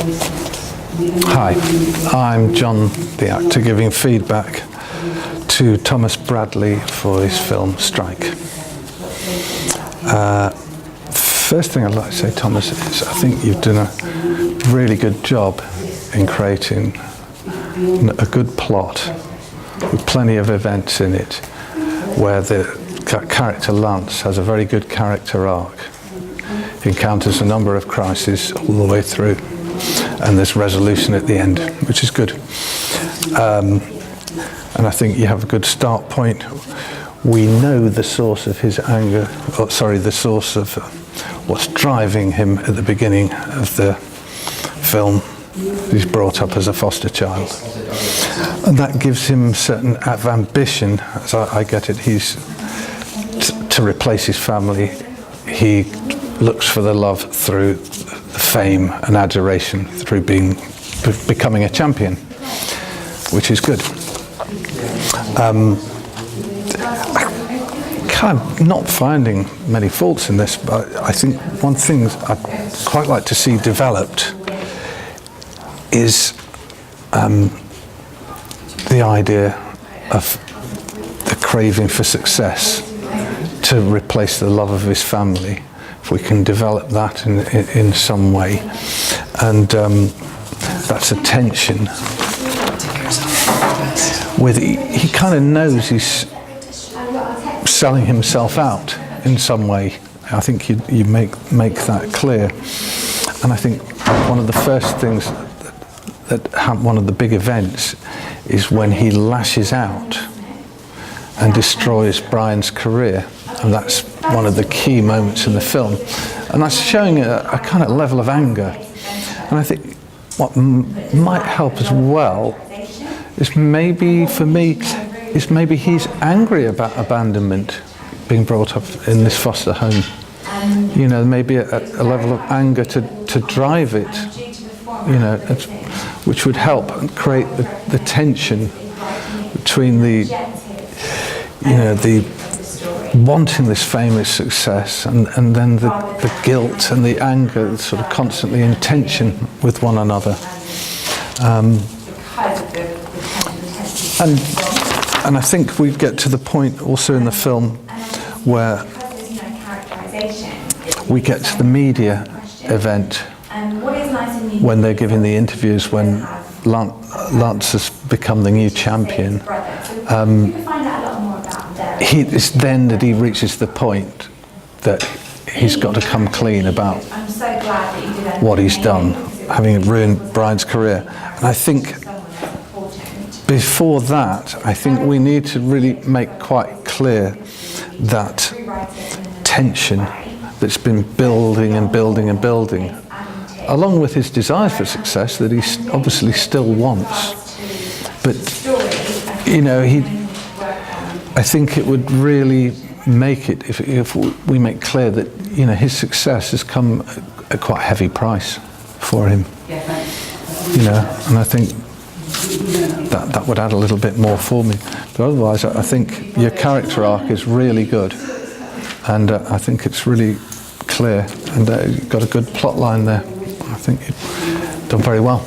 Hi, I'm John, the actor, giving feedback to Thomas Bradley for his film Strike. First thing I'd like to say, Thomas, is I think you've done a really good job in creating a good plot with plenty of events in it, where the character Lance has a very good character arc. He encounters a number of crises all the way through, and there's resolution at the end, which is good. And I think you have a good start point. We know the source of his anger, the source of what's driving him at the beginning of the film. He's brought up as a foster child. And that gives him certain ambition, as I get it. He's to replace his family. He looks for the love through the fame and adoration, through becoming a champion, which is good. I'm kind of not finding many faults in this, but I think one thing I'd quite like to see developed is the idea of the craving for success to replace the love of his family. If we can develop that in some way, and that's a tension. He kind of knows he's selling himself out in some way. I think you make that clear, and I think one of the first things one of the big events is when he lashes out and destroys Brian's career, and that's one of the key moments in the film, and that's showing a kind of level of anger. And I think what might help as well is maybe he's angry about abandonment, being brought up in this foster home. You know, maybe a level of anger to drive it, you know, which would help and create the tension between the wanting this famous success and then the guilt and the anger, sort of constantly in tension with one another. And I think we get to the point also in the film where we get to the media event when they're giving the interviews, when Lance has become the new champion. It's then that he reaches the point that he's got to come clean about what he's done, having ruined Brian's career. And I think before that, I think we need to really make quite clear that tension that's been building and building and building, along with his desire for success that he obviously still wants. But, you know, I think it would really make it if we make clear that, you know, his success has come at quite a heavy price for him. You know, and I think that would add a little bit more for me. But otherwise, I think your character arc is really good, and I think it's really clear, and you've got a good plot line there. I think you've done very well.